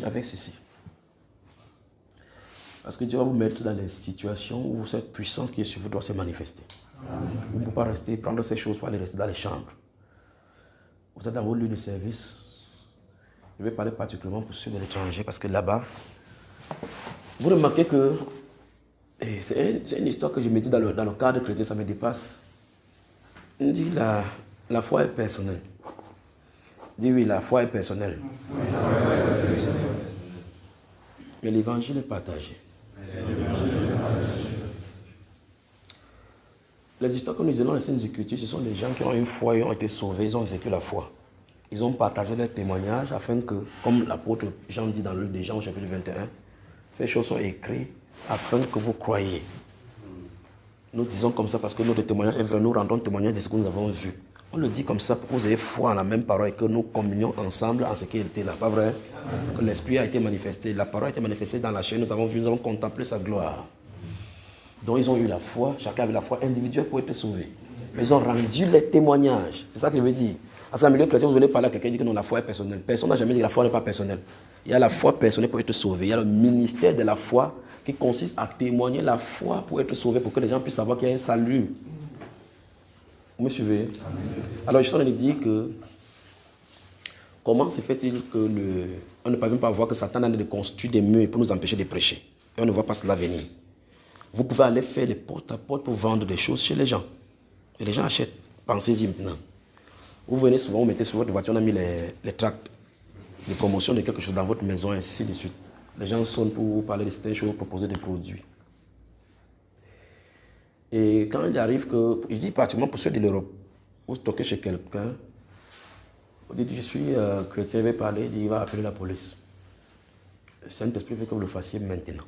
avec ceci. Parce que Dieu va vous mettre dans les situations où cette puissance qui est sur vous doit se manifester. Vous ne pouvez pas rester, prendre ces choses pour aller rester dans les chambres. Vous êtes dans vos lieux de service. Je vais parler particulièrement pour ceux de l'étranger parce que là-bas, vous remarquez que c'est une histoire que je me dis dans le cadre chrétien, ça me dépasse. On dit la foi est personnelle. Dis oui, la foi est personnelle. Mais l'évangile est partagé. Les histoires que nous lisons dans les Saintes Écritures, ce sont des gens qui ont une foi, ils ont été sauvés, ils ont vécu la foi. Ils ont partagé leurs témoignages afin que, comme l'apôtre Jean dit dans le livre de Jean au chapitre 21, ces choses sont écrites afin que vous croyiez. Nous disons comme ça parce que notre témoignage est vrai, nous rendons témoignage de ce que nous avons vu. On le dit comme ça pour que vous ayez foi en la même parole et que nous communions ensemble en ce qui était là. Pas vrai? Que l'Esprit a été manifesté, la parole a été manifestée dans la chair, nous avons vu, nous avons contemplé sa gloire. Donc ils ont eu la foi, chacun avait la foi individuelle pour être sauvé. Mais ils ont rendu les témoignages. C'est ça que je veux dire. Parce qu'en milieu chrétien, vous venez parler à quelqu'un qui dit que non, la foi est personnelle. Personne n'a jamais dit que la foi n'est pas personnelle. Il y a la foi personnelle pour être sauvé. Il y a le ministère de la foi qui consiste à témoigner la foi pour être sauvé, pour que les gens puissent savoir qu'il y a un salut. Vous me suivez? Alors je suis en train de dire que comment se fait-il que on ne parvient pas à voir que Satan a de construire des murs pour nous empêcher de prêcher. Et on ne voit pas cela venir. Vous pouvez aller faire les porte-à-porte pour vendre des choses chez les gens. Et les gens achètent. Pensez-y maintenant. Vous venez souvent, vous mettez sur votre voiture, on a mis les tracts de promotion de quelque chose dans votre maison, et ainsi de suite. Les gens sonnent pour vous parler de certaines choses, proposer des produits. Et quand il arrive que, je dis pratiquement pour ceux de l'Europe, vous stockez chez quelqu'un, vous dites je suis chrétien, il va parler, il va appeler la police. Le Saint-Esprit veut que vous le fassiez maintenant.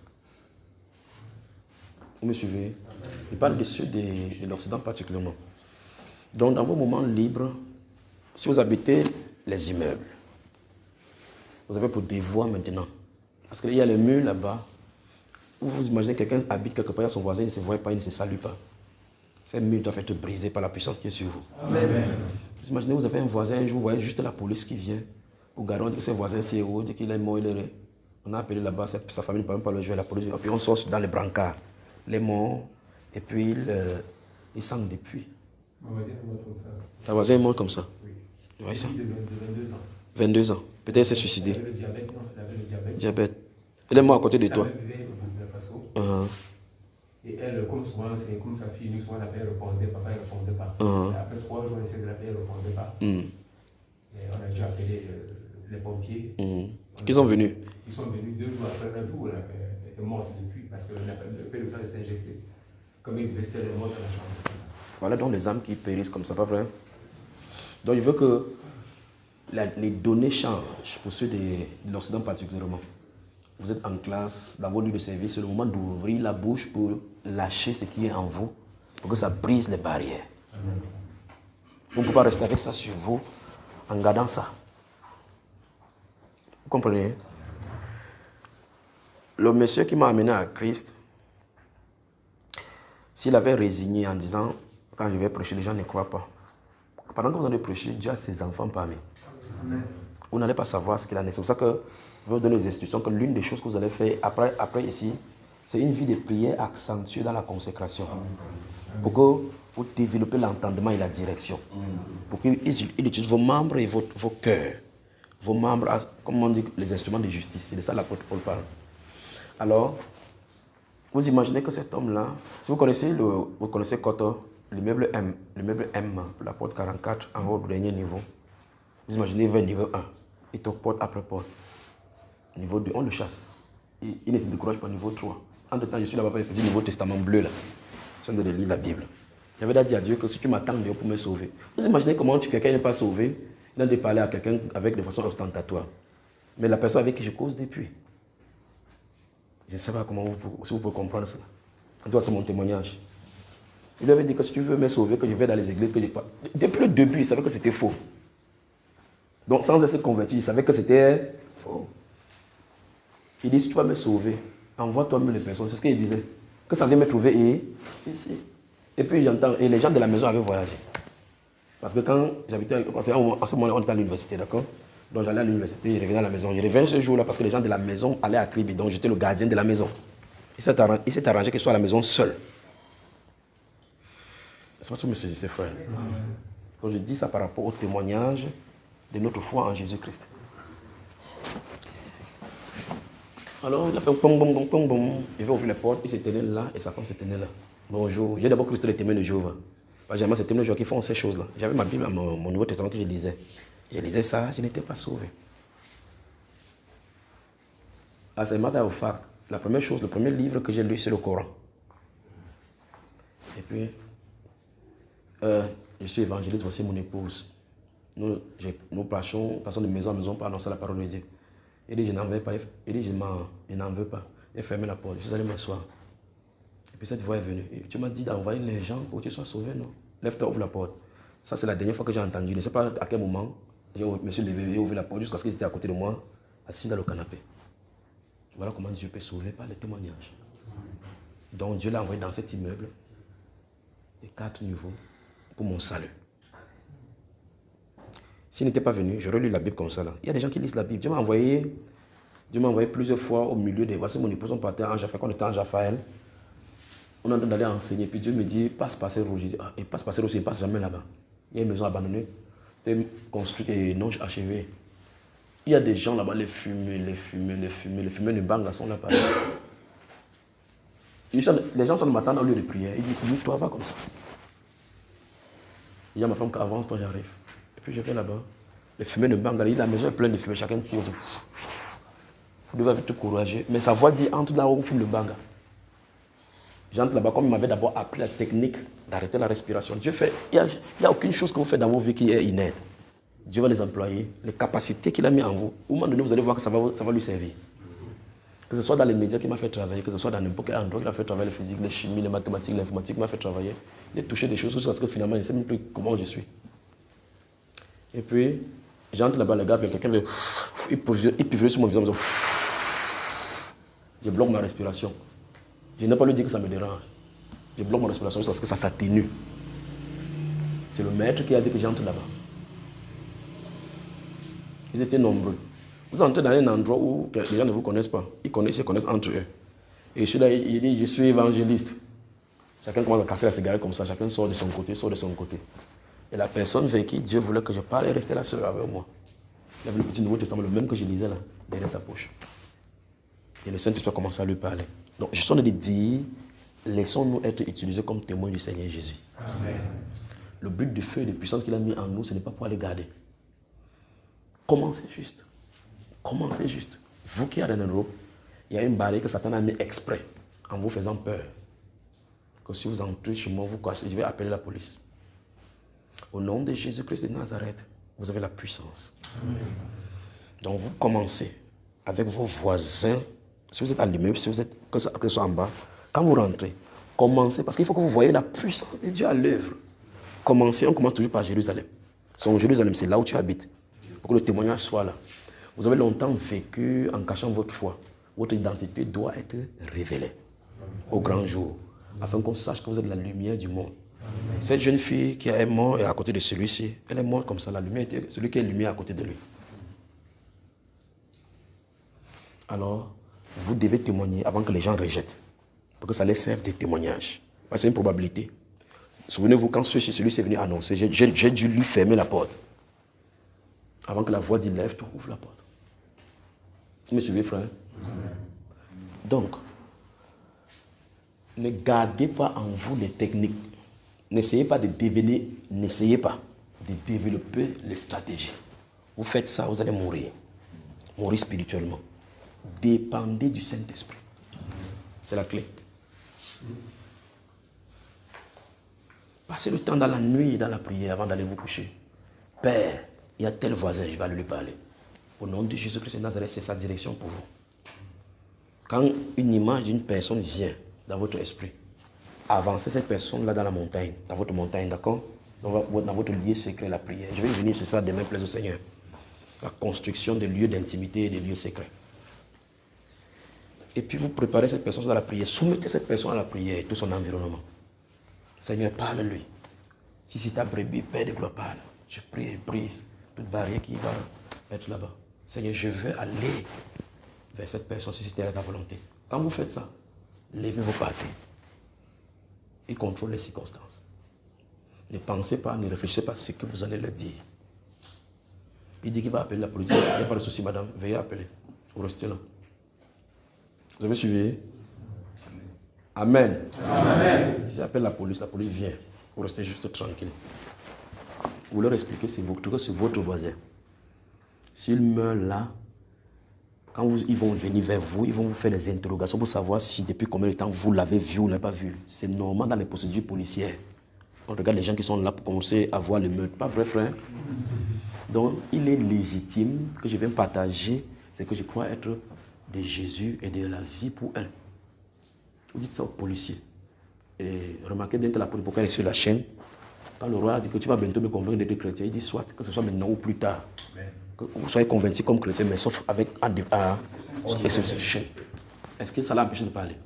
Vous me suivez? Il parle de ceux de l'Occident particulièrement. Donc dans vos moments libres, si vous habitez les immeubles, vous avez pour devoir maintenant. Parce qu'il y a le mur là-bas, où vous imaginez quelqu'un habite quelque part, son voisin ne se voit pas, il ne se salue pas. Ces murs doivent être brisés par la puissance qui est sur vous. Amen. Vous imaginez, vous avez un voisin, un jour, vous voyez juste la police qui vient pour garantir que ses voisins, c'est haut, dès qu'il est mort, il est... On a appelé là-bas, sa famille ne peut même pas le jouer à la police. Et puis on sort dans les brancards, les morts, et puis ils sentent des puits. Mon voisin est mort comme ça. Ta voisin est mort comme ça? Oui. Tu vois ça? De 22 ans. 22 ans. Peut-être il s'est suicidé. Il avait le diabète, non? Il avait le diabète. Diabète. Il est mort à côté de toi. Sa mère vivait au Burkina Faso. Et elle, comme souvent, c'est comme sa fille, nous souvent la paix répondait, papa ne répondait pas. Et après 3 jours, on essayait de la paix, elle ne répondait pas. Et on a dû appeler les pompiers. Ils sont venus. Ils sont venus 2 jours après, on a vu où elle était morte depuis, parce qu'elle n'a pas eu le temps de s'injecter. Comme il devait serrer mort dans la chambre. Voilà donc les âmes qui périssent comme ça, pas vrai? Donc je veux que les données changent pour ceux de l'Occident particulièrement. Vous êtes en classe, dans vos lieux de service, c'est le moment d'ouvrir la bouche pour lâcher ce qui est en vous, pour que ça brise les barrières. Vous ne pouvez pas rester avec ça sur vous en gardant ça. Vous comprenez? Le monsieur qui m'a amené à Christ, s'il avait résigné en disant, quand je vais prêcher, les gens ne croient pas. Pendant que vous allez prêcher, Dieu a ses enfants parmi. Vous n'allez pas savoir ce qu'il en est. C'est pour ça que je vais vous donner les instructions que l'une des choses que vous allez faire après ici, c'est une vie de prière accentuée dans la consécration. Pour que vous développez l'entendement et la direction. Pour qu'il utilise vos membres et vos cœurs. Vos membres, comme on dit, les instruments de justice. C'est de ça que l'apôtre Paul parle. Alors, vous imaginez que cet homme-là, si vous connaissez Koto, l'immeuble M, la porte 44, en haut du dernier niveau, vous imaginez vers niveau 1, il te porte après porte. Niveau 2, on le chasse. Il ne se décourage pas niveau 3. Entre temps, je suis là-bas pour le petit Nouveau Testament bleu là. Je suis en train de lire la Bible. J'avais dit à Dieu que si tu m'attends pour me sauver. Vous imaginez comment quelqu'un n'est pas sauvé, il a de parler à quelqu'un avec de façon ostentatoire. Mais la personne avec qui je cause depuis. Je ne sais pas comment si vous pouvez comprendre ça. En tout cas, c'est mon témoignage. Il lui avait dit que si tu veux me sauver, que je vais dans les églises, que je pas. Depuis le début, il savait que c'était faux. Donc, sans être converti, il savait que c'était faux. Il dit, si tu vas me sauver, envoie toi-même les personnes. C'est ce qu'il disait. Que ça vient me trouver et puis j'entends, et les gens de la maison avaient voyagé. Parce que quand j'habitais, en ce moment, on était à l'université, d'accord? Donc j'allais à l'université, je revenais à la maison. Je revenais ce jour-là parce que les gens de la maison allaient à Kribi. Donc j'étais le gardien de la maison. Il s'est arrangé qu'il soit à la maison seul. C'est pas ce que vous me saisissez, frère. Donc je dis ça par rapport au témoignage de notre foi en Jésus-Christ. Alors il a fait pom pom pom pom pom. Il veut ouvrir les portes, il se tenait là et sa femme se tenait là. Bonjour. J'ai d'abord cru que c'était les témoins de Jéhovah. Généralement, c'est les témoins de Jéhovah qui font ces choses-là. J'avais ma Bible, mon Nouveau Testament que je lisais. Je lisais ça, je n'étais pas sauvé. As a matter of fact, la première chose, le premier livre que j'ai lu, c'est le Coran. Et puis, je suis évangéliste, voici mon épouse. Nous passons de maison en maison pour annoncer la parole de Dieu. Il dit, je n'en veux pas. Il dit, je n'en veux pas. J'ai fermé la porte, je suis allé m'asseoir. Et puis cette voix est venue. Et tu m'as dit d'envoyer les gens pour que tu sois sauvé, non? Lève-toi, ouvre la porte. Ça, c'est la dernière fois que j'ai entendu. Je ne sais pas à quel moment je me suis levé et ouvert la porte jusqu'à ce qu'ils étaient à côté de moi, assis dans le canapé. Voilà comment Dieu peut sauver par le témoignage. Donc Dieu l'a envoyé dans cet immeuble, les 4 niveaux, pour mon salut. S'il n'était pas venu, j'aurais lu la Bible comme ça. Là. Il y a des gens qui lisent la Bible. Dieu m'a envoyé plusieurs fois au milieu des... Voici mon épouse, on partait en Jaffa. Quand on était en Jaffaël, on est en train d'aller enseigner. Puis Dieu me dit, passe passer rouge. Je dis, ah, et passe passer rouge, il ne passe jamais là-bas. Il y a une maison abandonnée. C'était construite et non achevée. Il y a des gens là-bas, les fumées de Banga sont là par là. Les gens sont le matin au lieu de prière. Il dit, toi, va comme ça. Il y a ma femme qui avance, toi j'arrive. Et puis je vais là-bas. Les fumées de Banga, la maison est pleine de fumées, chacun tire. Vous devez être courageux. Mais sa voix dit, entre là où on fume le Banga. J'entre là-bas, comme il m'avait d'abord appris la technique d'arrêter la respiration. Dieu fait, il n'y a aucune chose que vous faites dans vos vies qui est inerte. Dieu va les employer, les capacités qu'il a mis en vous. Au moment donné, vous allez voir que ça va lui servir. Que ce soit dans les médias qu'il m'a fait travailler, que ce soit dans n'importe quel endroit qu'il a fait travailler, la physique, la chimie, les mathématiques, l'informatique, qu'il m'a fait travailler. Il a touché des choses jusqu'à ce que finalement, il ne sait même plus comment je suis. Et puis, j'entre là-bas, le gars, quelqu'un veut... Il pivre sur mon visage, je bloque ma respiration. Je n'ai pas lui dire que ça me dérange. Je bloque ma respiration jusqu'à ce que ça s'atténue. C'est le maître qui a dit que j'entre là-bas. Ils étaient nombreux. Vous entrez dans un endroit où les gens ne vous connaissent pas. Ils connaissent entre eux. Et celui-là, il dit, je suis évangéliste. Chacun commence à casser la cigarette comme ça. Chacun sort de son côté, Et la personne avec qui Dieu voulait que je parle est restée là seule avec moi. Il avait le petit Nouveau Testament, le même que je lisais là, derrière sa poche. Et le Saint-Esprit a commencé à lui parler. Donc, je suis en train de dire, laissons-nous être utilisés comme témoins du Seigneur Jésus. Amen. Le but du feu et de puissance qu'il a mis en nous, ce n'est pas pour aller garder. Commencez juste. Commencez juste. Vous qui êtes dans Europe, il y a une barrière que Satan a mis exprès, en vous faisant peur. Que si vous entrez chez moi, vous cachez, je vais appeler la police. Au nom de Jésus-Christ de Nazareth, vous avez la puissance. Amen. Donc vous commencez avec vos voisins. Si vous êtes à l'immeuble, si vous êtes que ce soit en bas, quand vous rentrez, commencez, parce qu'il faut que vous voyez la puissance de Dieu à l'œuvre. Commencez, on commence toujours par Jérusalem. Son Jérusalem, c'est là où tu habites. Pour que le témoignage soit là. Vous avez longtemps vécu en cachant votre foi. Votre identité doit être révélée au grand jour, afin qu'on sache que vous êtes la lumière du monde. Cette jeune fille qui est morte à côté de celui-ci, elle est morte comme ça. La lumière était celui qui est lumière à côté de lui. Alors, vous devez témoigner avant que les gens rejettent. Pour que ça les serve des témoignages. C'est une probabilité. Souvenez-vous, quand celui-ci est venu annoncer, j'ai dû lui fermer la porte. Avant que la voix dise lève, tu ouvres la porte. Vous me suivez, frère? Donc, ne gardez pas en vous les techniques. N'essayez pas de devenir, n'essayez pas de développer les stratégies. Vous faites ça, vous allez mourir. Mourir spirituellement. Dépendez du Saint-Esprit. C'est la clé. Passez le temps dans la nuit, dans la prière, avant d'aller vous coucher. Père, il y a tel voisin, je vais aller lui parler. Au nom de Jésus-Christ de Nazareth, c'est sa direction pour vous. Quand une image d'une personne vient dans votre esprit, avancez cette personne-là dans la montagne, dans votre montagne, d'accord? Dans votre lieu secret, la prière. Je vais venir sur ça demain, plaise au Seigneur. La construction des lieux d'intimité et des lieux secrets. Et puis vous préparez cette personne dans la prière. Soumettez cette personne à la prière et tout son environnement. Seigneur, parle-lui. Si c'est ta brebis, Père de gloire, parle. Je prie et brise toute barrière qui va être là-bas. Seigneur, je veux aller vers cette personne si c'était ta volonté. Quand vous faites ça, levez vos parties. Il contrôle les circonstances. Ne pensez pas, ne réfléchissez pas à ce que vous allez leur dire. Il dit qu'il va appeler la police. Il n'y a pas de souci, madame. Veuillez appeler. Vous restez là. Vous avez suivi? Amen. Amen. S'il appelle la police vient. Vous restez juste tranquille. Vous leur expliquez, c'est votre voisin. S'il meurt là, quand ils vont venir vers vous, ils vont vous faire des interrogations pour savoir si depuis combien de temps vous l'avez vu ou ne l'avez pas vu. C'est normal dans les procédures policières. On regarde les gens qui sont là pour commencer à voir le meurtre. Pas vrai, frère? Donc, il est légitime que je vienne partager ce que je crois être de Jésus et de la vie pour elle. Vous dites ça aux policiers. Et remarquez bien que la police, pourquoi elle est sur la chaîne, quand le roi a dit que tu vas bientôt me convaincre d'être chrétien, il dit soit que ce soit maintenant ou plus tard. Que vous soyez convaincu comme chrétien, mais sauf avec un exception. Est-ce que ça l'a empêché de parler?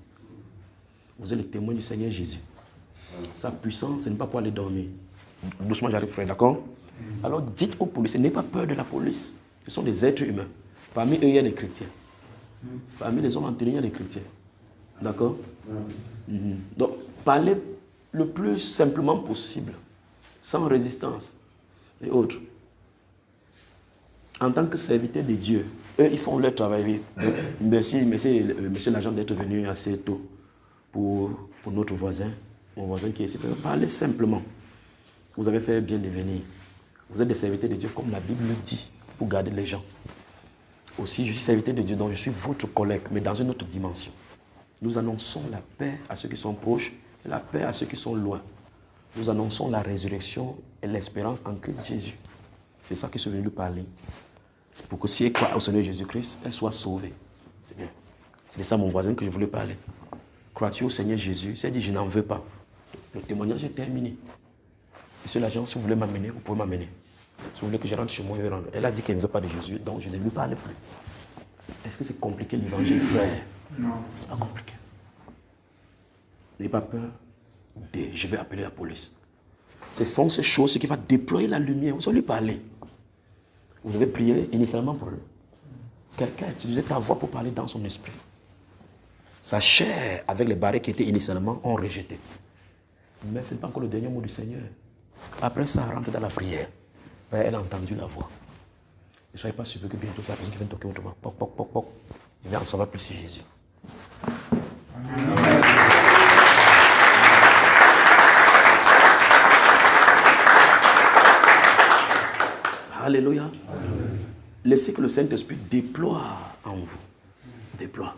Vous êtes le témoin du Seigneur Jésus. Sa puissance, ce n'est pas pour aller dormir. Doucement, j'arrive, frère, d'accord? Alors dites aux policiers, n'ayez pas peur de la police. Ce sont des êtres humains. Parmi eux, il y a des chrétiens. Parmi les hommes enterrés, il y a des chrétiens. D'accord? Donc, parlez le plus simplement possible, sans résistance et autres. En tant que serviteur de Dieu, eux, ils font leur travail. Merci, monsieur l'agent, d'être venu assez tôt pour notre voisin, mon voisin qui est ici. Parlez simplement. Vous avez fait bien de venir. Vous êtes des serviteurs de Dieu, comme la Bible le dit, pour garder les gens. Aussi, je suis serviteur de Dieu, donc je suis votre collègue, mais dans une autre dimension. Nous annonçons la paix à ceux qui sont proches et la paix à ceux qui sont loin. Nous annonçons la résurrection et l'espérance en Christ Jésus. C'est ça que je suis venu lui parler. C'est pour que si elle croit au Seigneur Jésus-Christ, elle soit sauvée. C'est bien. C'est de ça mon voisin que je voulais parler. Crois-tu au Seigneur Jésus? Si elle dit je n'en veux pas, le témoignage est terminé. Monsieur l'agent, si vous voulez m'amener, vous pouvez m'amener. Si vous voulez que je rentre chez moi, je vais rentrer. Elle a dit qu'elle ne veut pas de Jésus, donc je ne lui parle plus. Est-ce que c'est compliqué l'évangile, frère? Non. C'est pas compliqué. N'ayez pas peur. Je vais appeler la police. Ce sont ces choses qui vont déployer la lumière. Vous allez lui parler. Vous avez prié initialement pour lui. Quelqu'un a utilisé ta voix pour parler dans son esprit. Sa chair, avec les barrières qui étaient initialement, ont rejeté. Mais ce n'est pas encore le dernier mot du Seigneur. Après ça, rentre dans la prière. Elle a entendu la voix. Ne soyez pas surpris que bientôt c'est la personne qui vient toquer autrement. Poc, poc, poc, poc. Je vais en savoir plus sur Jésus. Amen. Alléluia. Amen. Laissez que le Saint-Esprit déploie en vous. Déploie.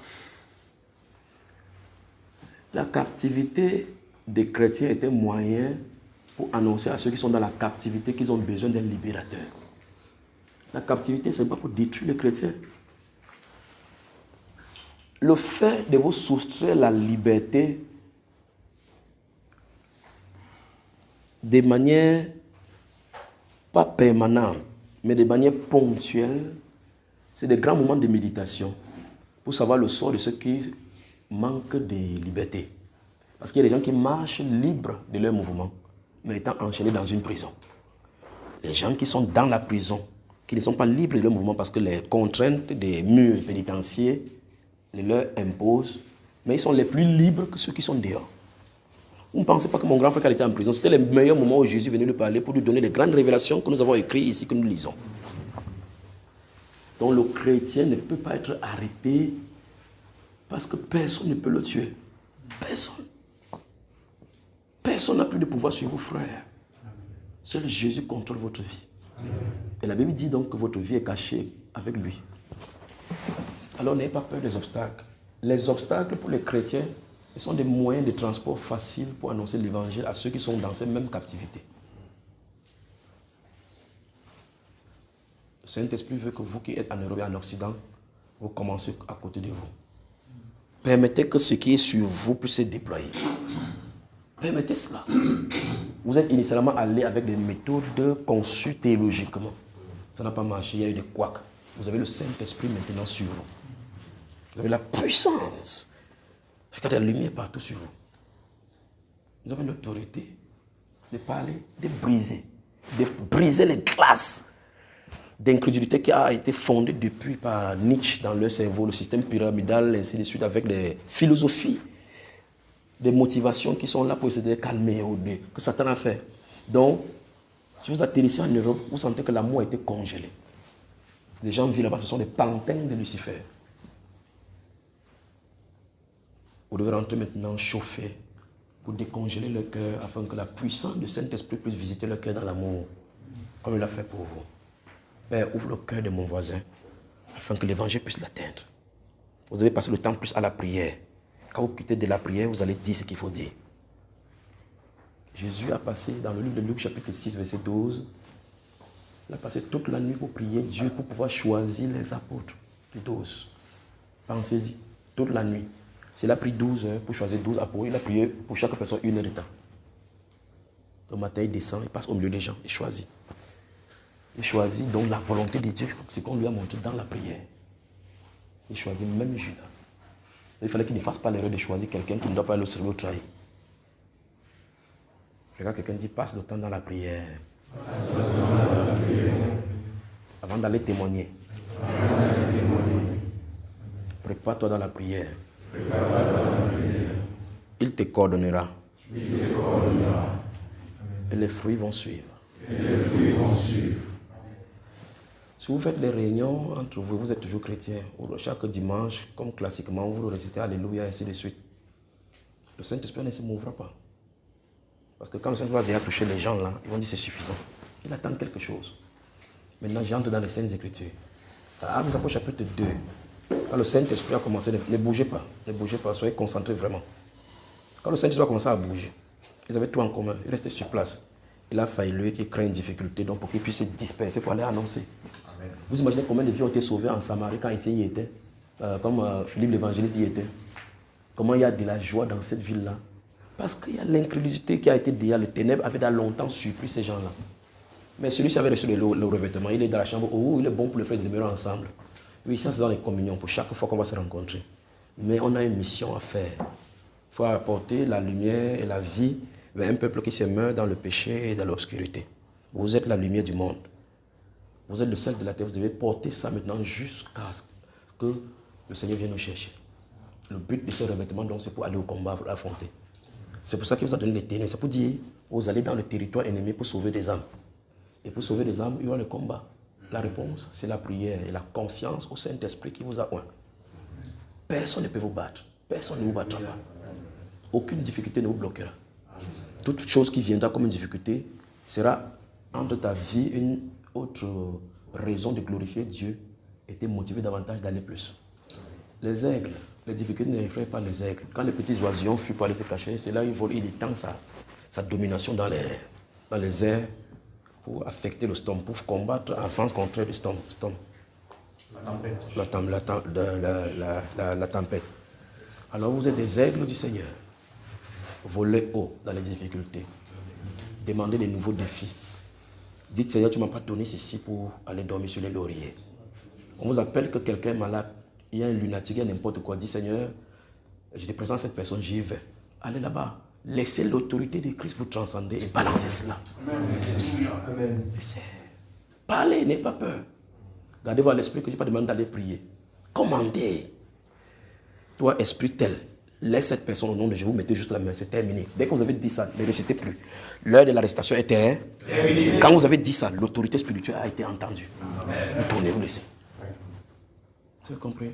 La captivité des chrétiens était un moyen pour annoncer à ceux qui sont dans la captivité qu'ils ont besoin d'un libérateur. La captivité, ce n'est pas pour détruire les chrétiens. Le fait de vous soustraire la liberté de manière pas permanente, mais de manière ponctuelle, c'est des grands moments de méditation pour savoir le sort de ceux qui manquent de liberté. Parce qu'il y a des gens qui marchent libres de leur mouvement, mais étant enchaînés dans une prison. Les gens qui sont dans la prison, qui ne sont pas libres de leur mouvement parce que les contraintes des murs pénitentiaires les leur imposent, mais ils sont les plus libres que ceux qui sont dehors. Vous ne pensez pas que mon grand frère, quand il était en prison, c'était le meilleur moment où Jésus venait lui parler pour lui donner les grandes révélations que nous avons écrites ici, que nous lisons. Donc le chrétien ne peut pas être arrêté parce que personne ne peut le tuer. Personne. Personne n'a plus de pouvoir sur vous, frères. Seul Jésus contrôle votre vie. Et la Bible dit donc que votre vie est cachée avec lui. Alors n'ayez pas peur des obstacles. Les obstacles pour les chrétiens, ce sont des moyens de transport faciles pour annoncer l'évangile à ceux qui sont dans ces mêmes captivités. Le Saint-Esprit veut que vous qui êtes en Europe et en Occident, vous commencez à côté de vous. Permettez que ce qui est sur vous puisse se déployer. Permettez cela. Vous êtes initialement allé avec des méthodes conçues théologiquement. Ça n'a pas marché, il y a eu des couacs. Vous avez le Saint-Esprit maintenant sur vous. Vous avez la puissance. Regardez la lumière partout sur vous. Vous avez l'autorité de parler, de briser les glaces d'incrédulité qui a été fondée depuis par Nietzsche dans leur cerveau, le système pyramidal, ainsi de suite, avec des philosophies, des motivations qui sont là pour essayer de calmer, que Satan a fait. Donc, si vous atterrissez en Europe, vous sentez que l'amour a été congelé. Les gens vivent là-bas, ce sont des pantins de Lucifer. Vous devez rentrer maintenant chauffer pour décongeler le cœur afin que la puissance du Saint-Esprit puisse visiter le cœur dans l'amour, comme il l'a fait pour vous. Père, ouvre le cœur de mon voisin afin que l'évangile puisse l'atteindre. Vous avez passé le temps plus à la prière. Quand vous quittez de la prière, vous allez dire ce qu'il faut dire. Jésus a passé dans le livre de Luc chapitre 6, verset 12, il a passé toute la nuit pour prier Dieu pour pouvoir choisir les apôtres, les 12. Pensez-y, toute la nuit. S'il a pris 12 heures pour choisir 12 apôtres, il a prié pour chaque personne 1 heure de temps. Le matin, il descend, il passe au milieu des gens, il choisit. Il choisit donc la volonté de Dieu, c'est qu'on lui a montré dans la prière. Il choisit même Judas. Il fallait qu'il ne fasse pas l'erreur de choisir quelqu'un qui ne doit pas le servir au travail. Regarde quelqu'un dit, passe le temps dans la prière. Avant d'aller témoigner. Prépare-toi dans la prière. Il te coordonnera. Et les fruits vont suivre. Si vous faites des réunions entre vous, vous êtes toujours chrétien. Chaque dimanche, comme classiquement, vous récitez Alléluia, ainsi de suite. Le Saint-Esprit ne se mouvra pas. Parce que quand le Saint-Esprit va déjà toucher les gens là, ils vont dire c'est suffisant. Ils attendent quelque chose. Maintenant, j'entre dans les Saintes Écritures. À Actes des chapitre 2, quand le Saint-Esprit a commencé, ne bougez pas, soyez concentrés vraiment. Quand le Saint-Esprit a commencé à bouger, ils avaient tout en commun, ils restaient sur place. Il a failli lui qui crée une difficulté, donc pour qu'ils puissent se disperser pour aller annoncer. Amen. Vous imaginez combien de vies ont été sauvées en Samarie quand Étienne y était, comme Philippe l'évangéliste y était. Comment il y a de la joie dans cette ville-là. Parce qu'il y a l'incrédulité qui a été déjà, les ténèbres avaient dans longtemps surpris ces gens-là. Mais celui-ci avait reçu le revêtement, il est dans la chambre, oh, il est bon pour le faire de demeurer ensemble. Oui, ça c'est dans les communions, pour chaque fois qu'on va se rencontrer. Mais on a une mission à faire. Il faut apporter la lumière et la vie vers un peuple qui se meurt dans le péché et dans l'obscurité. Vous êtes la lumière du monde. Vous êtes le sel de la terre, vous devez porter ça maintenant jusqu'à ce que le Seigneur vienne nous chercher. Le but de ce revêtement, donc, c'est pour aller au combat, pour l'affronter. C'est pour ça qu'il vous a donné les ténèbres. C'est pour dire, vous allez dans le territoire ennemi pour sauver des âmes. Et pour sauver des âmes, il y aura le combat. La réponse, c'est la prière et la confiance au Saint-Esprit qui vous a oint. Personne ne peut vous battre. Personne ne vous battra pas. Aucune difficulté ne vous bloquera. Toute chose qui viendra comme une difficulté sera entre ta vie une autre raison de glorifier Dieu et te motiver davantage d'aller plus. Les aigles, les difficultés n'effraient pas les aigles. Quand les petits oisillons fuient pour aller se cacher, c'est là où il vole, il étend sa domination dans les airs pour affecter le storm, pour combattre en sens contraire du storm. La tempête. Alors vous êtes des aigles du Seigneur. Volez haut dans les difficultés. Demandez des nouveaux défis. Dites, Seigneur, tu ne m'as pas donné ceci pour aller dormir sur les lauriers. On vous appelle que quelqu'un est malade. Il y a un lunatique, il y a n'importe quoi. Dites, Seigneur, je te présente cette personne, j'y vais. Allez là-bas. Laissez l'autorité de Christ vous transcender et balancez cela. Amen. Parlez, n'ayez pas peur. Gardez-vous à l'esprit que je n'ai pas demandé d'aller prier. Commandez. Toi, esprit tel, laisse cette personne au nom de Jésus, vous mettez juste la main, c'est terminé. Dès que vous avez dit ça, ne récitez plus. L'heure de l'arrestation était terminée. Quand vous avez dit ça, l'autorité spirituelle a été entendue. Vous tournez, vous laissez. Tu as compris?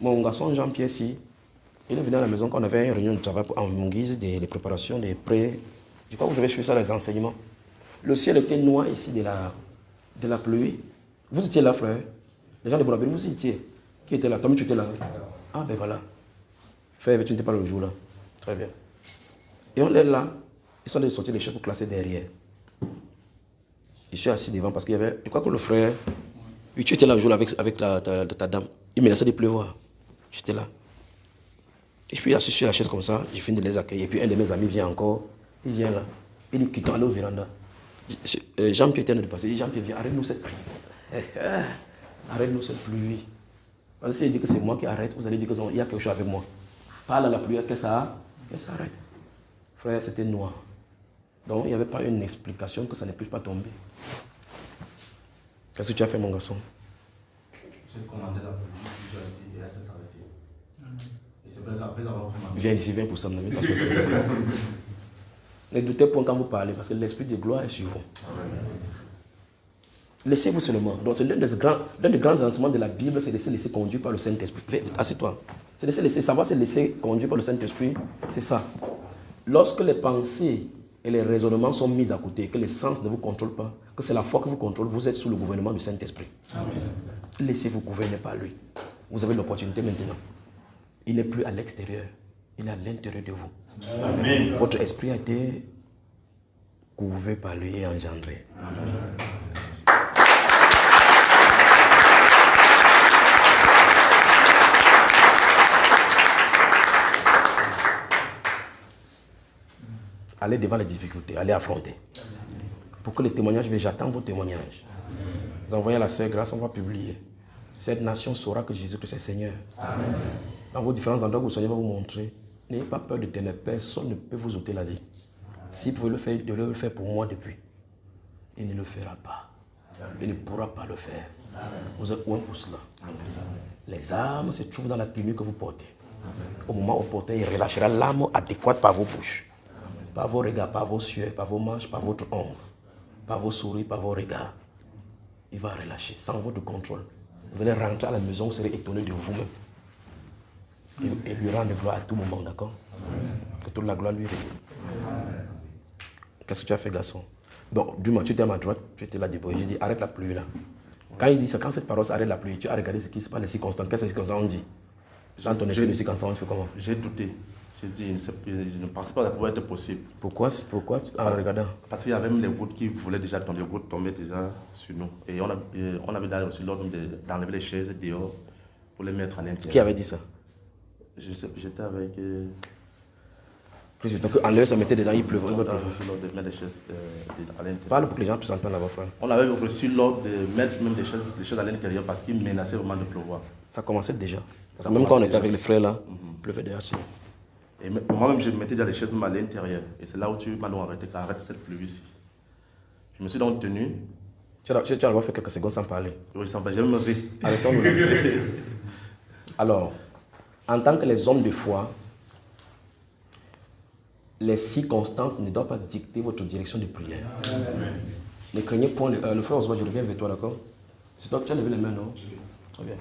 Mon garçon Jean-Pierre, si, il est venu à la maison quand on avait une réunion de travail en guise des préparations, des prêts. Je crois que vous avez suivi ça, les enseignements. Le ciel était noir ici de la pluie. Vous étiez là, frère. Les gens de Bonabéry, vous étiez. Qui était là? Toi, tu étais là. Ah, ben voilà. Frère, tu n'étais pas le jour là. Très bien. Et on est là. Ils sont allés sortir les chefs pour classer derrière. Je suis assis devant parce qu'il y avait. Je crois que le frère. Oui, tu étais là le jour là avec ta dame. Il me laissait de pleuvoir. J'étais là. Et je suis assis sur la chaise comme ça. Je finis de les accueillir. Et puis un de mes amis vient encore. Il vient là. Il dit quittons, allez au véranda. Jean-Pierre était de passer. Jean-Pierre, viens, arrête-nous cette pluie. Arrête-nous cette pluie. Parce que s'il dit que c'est moi qui arrête, vous allez dire qu'il y a quelque chose avec moi. Parle à la pluie, que ça s'arrête. Frère, c'était noir. Donc, il n'y avait pas une explication que ça ne puisse pas tomber. Qu'est-ce que tu as fait, mon garçon? J'ai commandé la police, et elle s'est arrêtée. Et c'est vrai qu'après avoir pris ma... Viens ici, viens pour ça. Ne doutez point quand vous parlez, parce que l'esprit de gloire est sur vous. Laissez-vous seulement. Donc, c'est l'un des grands enseignements de la Bible, c'est de se laisser conduire par le Saint-Esprit. Assieds-toi. C'est de se laisser savoir, c'est de laisser conduire par le Saint-Esprit. C'est ça. Lorsque les pensées et les raisonnements sont mis à côté, que les sens ne vous contrôlent pas, que c'est la foi qui vous contrôle, vous êtes sous le gouvernement du Saint-Esprit. Laissez-vous gouverner par lui. Vous avez l'opportunité maintenant. Il n'est plus à l'extérieur, il est à l'intérieur de vous. Amen. Votre esprit a été couvé par lui et engendré. Amen. Allez devant les difficultés, allez affronter. Pour que les témoignages viennent, j'attends vos témoignages. Vous envoyez à la sœur grâce, on va publier. Cette nation saura que Jésus-Christ est Seigneur. Amen. Dans vos différents endroits où le Seigneur va vous montrer, n'ayez pas peur de ténèbres, personne ne peut vous ôter la vie. Si vous pouvez le faire, de le faire pour moi depuis. Il ne le fera pas. Il ne pourra pas le faire. Vous êtes loin pour cela. Les armes se trouvent dans la tenue que vous portez. Au moment opportun, il relâchera l'arme adéquate par vos bouches. Par vos regards, par vos yeux, par vos manches, par votre ombre, par vos sourires, par vos regards. Il va relâcher sans votre contrôle. Vous allez rentrer à la maison, vous serez étonné de vous-même. Et lui rendre gloire à tout moment, d'accord? Que toute la gloire lui revienne. Qu'est-ce que tu as fait, garçon? Bon, dis-moi, tu étais à ma droite, tu étais là debout. J'ai dit, arrête la pluie là. Quand il dit ça, quand cette parole arrête la pluie, tu as regardé ce qui se passe, les circonstances. Qu'est-ce que les circonstances ont dit? Dans ton esprit, les circonstances, tu fais comment? J'ai douté. J'ai dit, je ne pensais pas que ça pouvait être possible. Pourquoi en regardant? Parce qu'il y avait même les gouttes qui voulaient déjà tomber, les gouttes tombaient déjà sur nous. Et on avait reçu l'ordre d'enlever les chaises dehors pour les mettre à l'intérieur. Qui avait dit ça? Je sais, j'étais avec... Donc enlever ça, mettait dedans, il pleuvait. On avait reçu l'ordre de mettre les chaises à l'intérieur. Parle pour que les gens puissent entendre là-bas, frère. On avait reçu l'ordre de mettre même les chaises à l'intérieur parce qu'il menaçait vraiment de pleuvoir. Ça commençait déjà. Parce que même quand on était avec les frères là, il pleuvait déjà sur. Et moi-même, je mettais dans les chaises à l'intérieur. Et c'est là où tu m'as donc arrêté, arrête cette pluie ici. Je me suis donc tenu. Tu as d'abord fait quelques secondes sans parler. Oui, sans parler, j'ai même ri. Arrêtons-nous. Alors, en tant que les hommes de foi, les circonstances ne doivent pas dicter votre direction de prière. Amen. Ne craignez point le frère Oswald, je reviens avec toi, d'accord? C'est toi que tu as levé les mains, non? Très bien.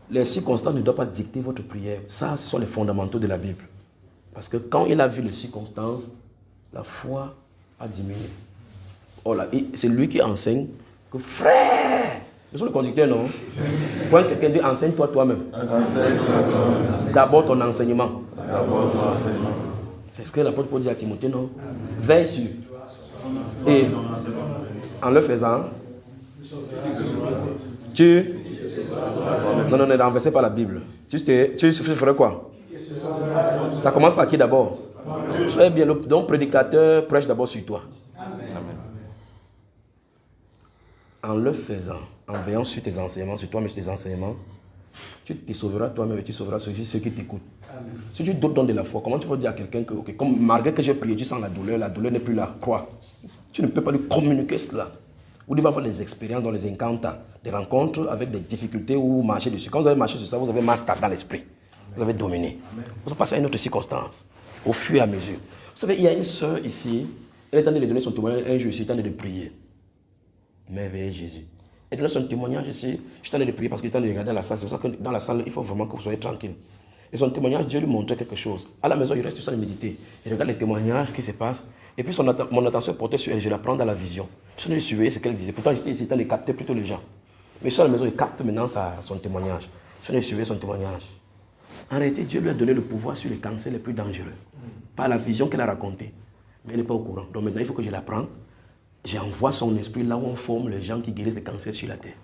Les circonstances ne doivent pas dicter votre prière. Ça, ce sont les fondamentaux de la Bible. Parce que quand il a vu les circonstances, la foi a diminué. Oh là, c'est lui qui enseigne que frère, je suis le conducteur, non? Quand quelqu'un dit enseigne-toi toi-même. D'abord ton enseignement. C'est ce que l'apôtre Paul dit à Timothée, non? Veille sur. Et en le faisant, non, ne renversez pas la Bible. Tu ferais quoi? Ça commence par qui d'abord? Très bien, donc prédicateur prêche d'abord sur toi. Amen. En le faisant, en veillant sur tes enseignements, sur toi-même, sur tes enseignements, tu te sauveras toi-même et tu sauveras ceux qui t'écoutent. Si tu doutes dans de la foi, comment tu vas dire à quelqu'un que, okay, comme malgré que j'ai prié, tu sens la douleur n'est plus là, crois. Tu ne peux pas lui communiquer cela. Vous devez avoir des expériences dans les encounters, des rencontres avec des difficultés ou marcher dessus. Quand vous avez marché sur ça, vous avez master dans l'esprit. Vous avez dominé. Vous allez passer à une autre circonstance, au fur et à mesure. Vous savez, il y a une sœur ici, elle est en train de donner son témoignage, un jour, je suis en train de prier. Merveilleux Jésus. Elle donne son témoignage ici, je suis en train de prier parce que je suis en train de regarder la salle. C'est pour ça que dans la salle, il faut vraiment que vous soyez tranquille. Et son témoignage, Dieu lui montrait quelque chose. À la maison, il reste tout ça de méditer. Il regarde les témoignages qui se passent. Et puis mon attention est portée sur elle, je la prends dans la vision. Je suis en train de surveiller ce qu'elle disait. Pourtant, j'étais ici en train de capter plutôt les gens. Mais je suis à la maison, il capte maintenant son témoignage. Je suis en train de surveiller son témoignage. En réalité, Dieu lui a donné le pouvoir sur les cancers les plus dangereux. Par la vision qu'elle a racontée. Mais elle n'est pas au courant. Donc maintenant, il faut que je la prenne. J'envoie son esprit là où on forme les gens qui guérissent les cancers sur la terre.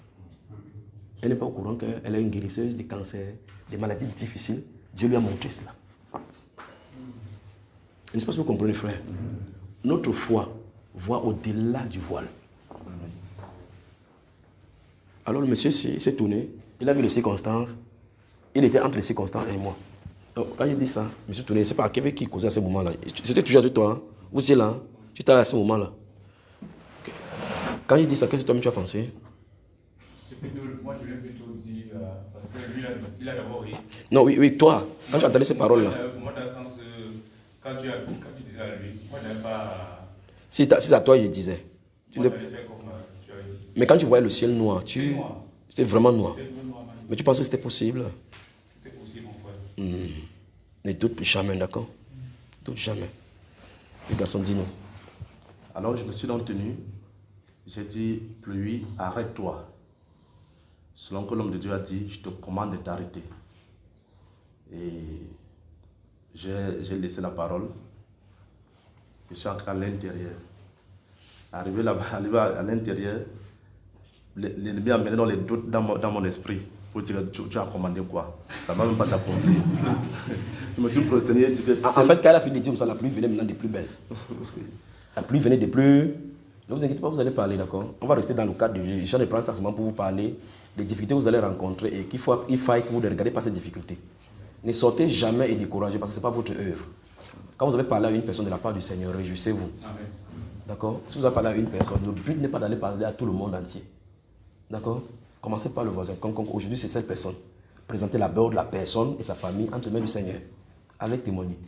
Elle n'est pas au courant qu'elle est une guérisseuse des cancers, des maladies difficiles. Dieu lui a montré cela. Je ne sais pas si vous comprenez, frère. Notre foi voit au-delà du voile. Alors le monsieur s'est tourné, il a vu les circonstances. Il était entre les circonstances et moi. Donc quand il dit ça, je me suis tourné, je ne sais pas qui causait à ce moment-là. C'était toujours de toi. Hein? Vous êtes là. Hein? Tu étais là à ce moment-là. Okay. Quand je dis ça, qu'est-ce que toi-même tu as pensé? Moi, je l'ai plutôt dit, parce que lui, il a d'abord ri. Non, oui, toi, quand tu as entendu ces paroles-là. Moi, dans le sens, quand tu disais à lui, moi, je n'avais pas... Si c'est à toi, je disais. Moi, j'allais faire comme tu avais dit. Mais quand tu voyais le ciel noir, c'était vraiment noir. C'était noir. Mais tu pensais que c'était possible? C'était possible, mon frère. Ne doute plus jamais, d'accord? Doute jamais. Le garçon, dis-nous. Alors je me suis donc tenu. J'ai dit, pluie, arrête-toi. Selon que l'homme de Dieu a dit, je te commande de t'arrêter. Et j'ai laissé la parole. Je suis entré à l'intérieur. Arrivé à l'intérieur, l'ennemi a mené dans les doutes dans mon esprit. Pour dire, tu as commandé quoi? Ça ne va même pas s'accomplir. Je me suis prosterné et dit que... En fait, quand elle a fini de dire ça, la pluie venait maintenant des plus belles. La pluie venait des plus... Ne vous inquiétez pas, vous allez parler, d'accord? On va rester dans le cadre du jeu. Je vais prendre ça seulement pour vous parler des difficultés que vous allez rencontrer et qu'il faille que vous ne regardez pas ces difficultés. Ne sortez jamais et découragez parce que ce n'est pas votre œuvre. Quand vous avez parlé à une personne de la part du Seigneur, réjouissez-vous. D'accord? Si vous avez parlé à une personne, le but n'est pas d'aller parler à tout le monde entier. D'accord? Commencez par le voisin. Comme aujourd'hui, c'est cette personne. Présentez la bord de la personne et sa famille entre les mains du Seigneur. Allez témoigner.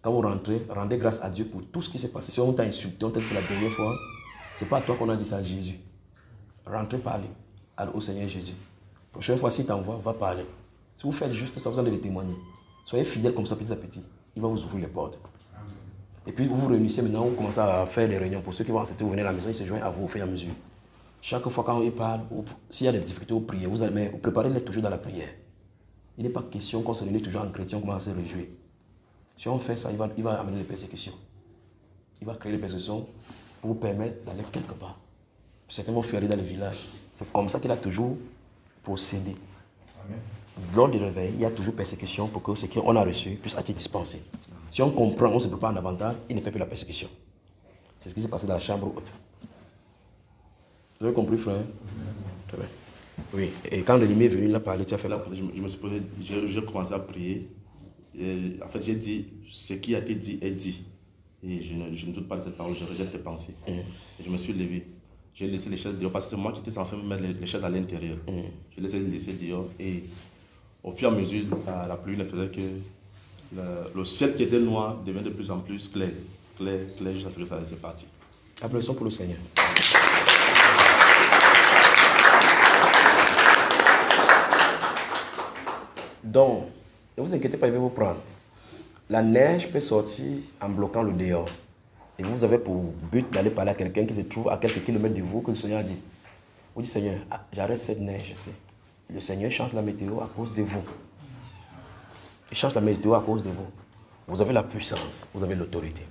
Quand vous rentrez, rendez grâce à Dieu pour tout ce qui s'est passé. Si on t'a insulté, on t'a dit c'est la dernière fois, ce n'est pas à toi qu'on a dit ça à Jésus. Rentrez parler au Seigneur Jésus. La prochaine fois, s'il t'envoie, va parler. Si vous faites juste ça, vous allez le témoigner. Soyez fidèles comme ça petit à petit. Il va vous ouvrir les portes. Et puis vous vous réunissez maintenant, vous commencez à faire les réunions. Pour ceux qui vont accepter, vous venez à la maison, ils se joignent à vous au fur et à mesure. Chaque fois quand il parle, s'il y a des difficultés, vous priez. Vous préparez-les toujours dans la prière. Il n'est pas question qu'on se réunit toujours en chrétien, on commence à se réjouir. Si on fait ça, il va amener les persécutions. Il va créer les persécutions pour vous permettre d'aller quelque part. Certains vont faire dans les villages. C'est comme ça qu'il a toujours procédé. Amen. Lors du réveil, il y a toujours persécution pour que ce qu'on a reçu puisse être dispensé. Si on comprend, on se prépare en avantage, il ne fait plus la persécution. C'est ce qui s'est passé dans la chambre haute. Vous avez compris, frère? Très bien. Oui, et quand l'ennemi est venu, il a parlé, tu as fait là. Je me suis posé, j'ai commencé à prier. Et, en fait, j'ai dit, ce qui a été dit est dit. Et je ne doute pas de cette parole, je rejette tes pensées. Et je me suis levé. J'ai laissé les chaises dehors parce que c'est moi qui étais censé mettre les chaises à l'intérieur. Je les ai laissées dehors et au fur et à mesure, la pluie ne faisait que le ciel qui était noir devient de plus en plus clair. Clair, jusqu'à ce que ça s'est parti. Applaudissons pour le Seigneur. Donc, ne vous inquiétez pas, il va vous prendre. La neige peut sortir en bloquant le dehors. Et vous avez pour but d'aller parler à quelqu'un qui se trouve à quelques kilomètres de vous, que le Seigneur a dit. Vous dites, Seigneur, j'arrête cette neige, je sais. Le Seigneur change la météo à cause de vous. Il change la météo à cause de vous. Vous avez la puissance, vous avez l'autorité.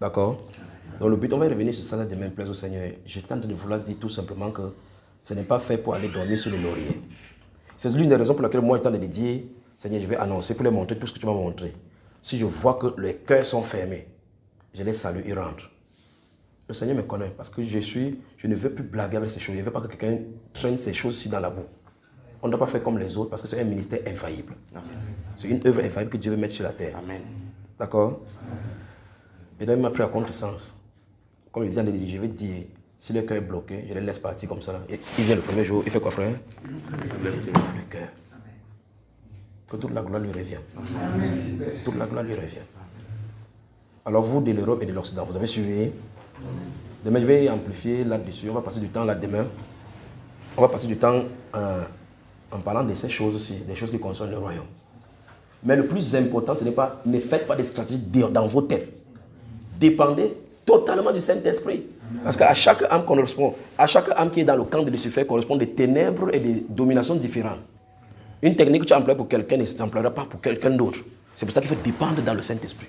D'accord? Donc le but, on va revenir sur ça demain, plaise au Seigneur. Je tente de vouloir dire tout simplement que ce n'est pas fait pour aller dormir sur le laurier. C'est l'une des raisons pour laquelle moi, je tente de dire, Seigneur, je vais annoncer pour les montrer tout ce que tu m'as montré. Si je vois que les cœurs sont fermés, je les salue, ils rentrent. Le Seigneur me connaît parce que je ne veux plus blaguer avec ces choses. Je ne veux pas que quelqu'un traîne ces choses-ci dans la boue. On ne doit pas faire comme les autres parce que c'est un ministère infaillible. C'est une œuvre infaillible que Dieu veut mettre sur la terre. Amen. D'accord? Et donc il m'a pris à contre-sens. Comme il dit, je vais te dire, si le cœur est bloqué, je les laisse partir comme ça. Là. Et il vient le premier jour, il fait quoi, frère? Le cœur. Que toute la gloire lui revienne. Toute la gloire lui revienne. Alors vous, de l'Europe et de l'Occident, vous avez suivi. Demain, je vais amplifier là-dessus. On va passer du temps là demain. On va passer du temps en parlant de ces choses aussi, des choses qui concernent le royaume. Mais le plus important, ce n'est pas, ne faites pas des stratégies dans vos têtes. Dépendez totalement du Saint-Esprit. Parce qu'à chaque âme correspond, à chaque âme qui est dans le camp de Lucifer correspond des ténèbres et des dominations différentes. Une technique que tu emploies pour quelqu'un ne s'emploiera pas pour quelqu'un d'autre. C'est pour ça qu'il faut dépendre dans le Saint-Esprit.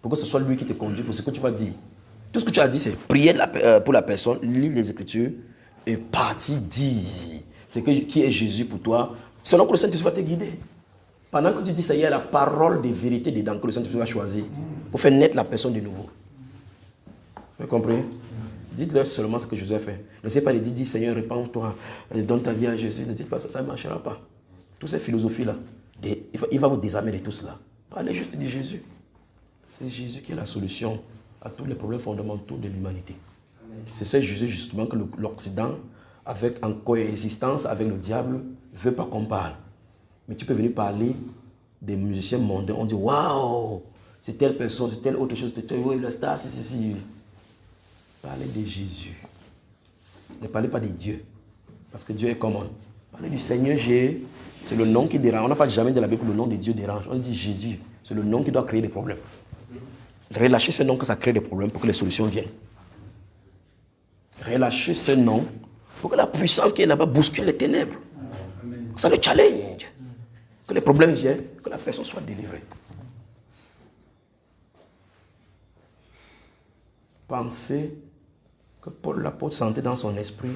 Pour que ce soit lui qui te conduit pour ce que tu vas dire. Tout ce que tu as dit, c'est prier pour la personne, lire les Écritures et partir dire qui est Jésus pour toi, selon que le Saint-Esprit va te guider. Pendant que tu dis ça, il y a la parole de vérité dedans que le Saint-Esprit va choisir pour faire naître la personne de nouveau. Vous avez compris? Dites-leur seulement ce que Jésus a fait. Ne laissez pas les dire, Seigneur, répands-toi, donne ta vie à Jésus. Ne dites pas ça, ça ne marchera pas. Toutes ces philosophies-là, il va vous désarmer de tout cela. Parlez juste de Jésus. C'est Jésus qui est la solution à tous les problèmes fondamentaux de l'humanité. C'est ce Jésus justement que l'Occident, en coexistence avec le diable, ne veut pas qu'on parle. Mais tu peux venir parler des musiciens mondains, on dit waouh, c'est telle personne, c'est telle autre chose, c'est telle, oui, le star, si. Parlez de Jésus. Ne parlez pas de Dieu. Parce que Dieu est commande. Parlez du Seigneur Jésus. C'est le nom qui dérange. On n'a pas jamais de la Bible que le nom de Dieu dérange. On dit Jésus. C'est le nom qui doit créer des problèmes. Relâchez ce nom que ça crée des problèmes pour que les solutions viennent. Relâchez ce nom pour que la puissance qui est là-bas bouscule les ténèbres. Ça le challenge. Que les problèmes viennent, que la personne soit délivrée. Pensez que Paul l'apôtre sentait dans son esprit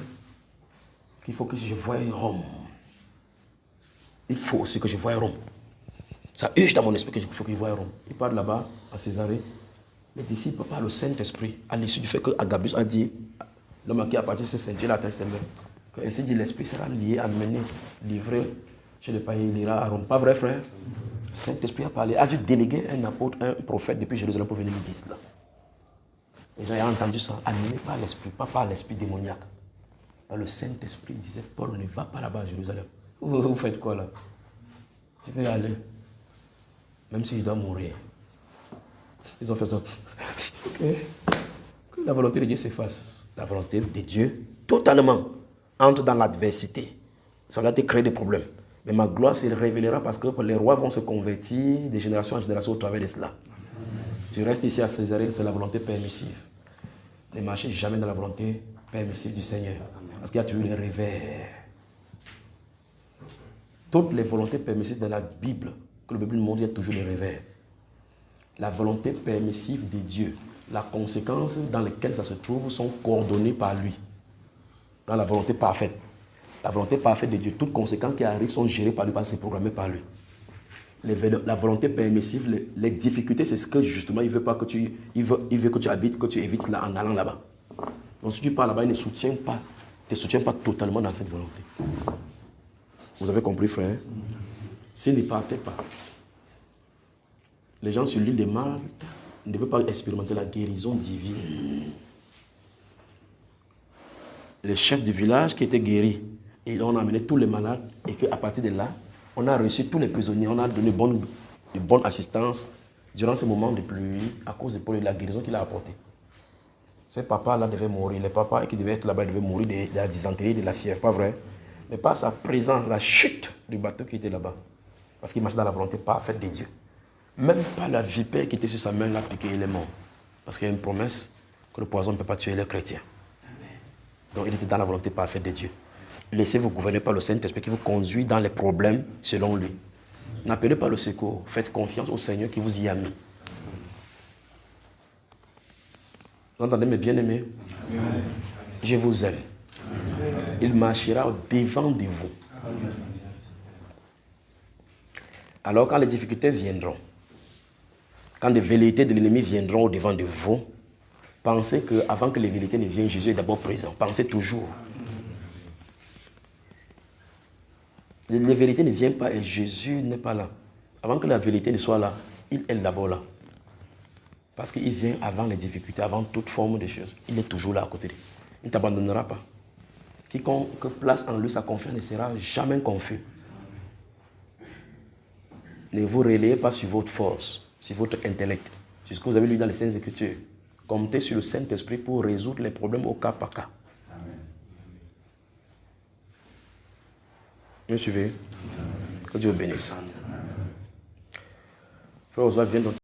qu'il faut que je voie Rome. Il faut aussi que je voie Rome. Ça urge dans mon esprit qu'il faut que je voie Rome. Il part là-bas, à Césarée. Les disciples par le Saint-Esprit, à l'issue du fait que Agabus a dit, l'homme qui a parti de ce Saint-Dieu, la terre s'est levée, que ainsi dit l'Esprit sera lié, amené, livré chez les païens, il ira à Rome. Pas vrai, frère? Le Saint-Esprit a parlé, a dû déléguer un apôtre, un prophète depuis Jérusalem pour venir lui dire cela. Les gens ont entendu ça, animé par l'Esprit, pas par l'Esprit démoniaque. Le Saint-Esprit disait, Paul ne va pas là-bas à Jérusalem. Vous faites quoi là? Je vais y aller. Même s'il doit mourir. Ils ont fait ça. Ok. Que la volonté de Dieu s'efface. La volonté de Dieu, totalement, entre dans l'adversité. Ça va te créer des problèmes. Mais ma gloire se révélera parce que les rois vont se convertir de génération en génération au travers de cela. Tu restes ici à Césarée, c'est la volonté permissive. Ne marchez jamais dans la volonté permissive du Seigneur. Parce qu'il y a toujours les revers. Toutes les volontés permissives dans la Bible, que le Bible nous montre, il y a toujours les revers. La volonté permissive de Dieu, la conséquence dans lesquelles ça se trouve sont coordonnées par lui. Dans la volonté parfaite. La volonté parfaite de Dieu, toutes conséquences qui arrivent sont gérées par lui, parce que c'est programmé par lui. La volonté permissive, les difficultés, c'est ce que justement il veut pas que il veut que tu habites, que tu évites là en allant là-bas. Donc si tu pars là-bas, il ne te soutient pas totalement dans cette volonté. Vous avez compris, frère? S'il ne partait pas, les gens sur l'île de Malte ne devaient pas expérimenter la guérison divine. Le chef du village qui était guéri, et on a amené tous les malades, et qu'à partir de là, on a reçu tous les prisonniers, on a donné de bonne assistance durant ce moment de pluie à cause de la guérison qu'il a apportée. Ces papas-là devaient mourir. Les papas qui devaient être là-bas devaient mourir de la dysenterie, de la fièvre, pas vrai? Mais par sa présence, la chute du bateau qui était là-bas, parce qu'il marchait dans la volonté parfaite de Dieu. Même pas la vipère qui était sur sa main l'a piqué, il est mort. Parce qu'il y a une promesse que le poison ne peut pas tuer les chrétiens. Donc il était dans la volonté parfaite de Dieu. Laissez-vous gouverner par le Saint-Esprit qui vous conduit dans les problèmes selon lui. N'appelez pas le secours. Faites confiance au Seigneur qui vous y a mis. Vous entendez mes bien-aimés? Je vous aime. Il marchera au-devant de vous. Alors quand les difficultés viendront, quand les velléités de l'ennemi viendront au-devant de vous, pensez qu'avant que les velléités ne viennent, Jésus est d'abord présent. Pensez toujours. Les vérités ne viennent pas et Jésus n'est pas là. Avant que la vérité ne soit là, il est d'abord là. Parce qu'il vient avant les difficultés, avant toute forme de choses. Il est toujours là à côté de lui. Il ne t'abandonnera pas. Quiconque place en lui sa confiance ne sera jamais confus. Ne vous relayez pas sur votre force, sur votre intellect, sur ce que vous avez lu dans les Saintes Écritures. Comptez sur le Saint-Esprit pour résoudre les problèmes au cas par cas. Me suivez? Que Dieu bénisse. Frère Oswald, viens donc.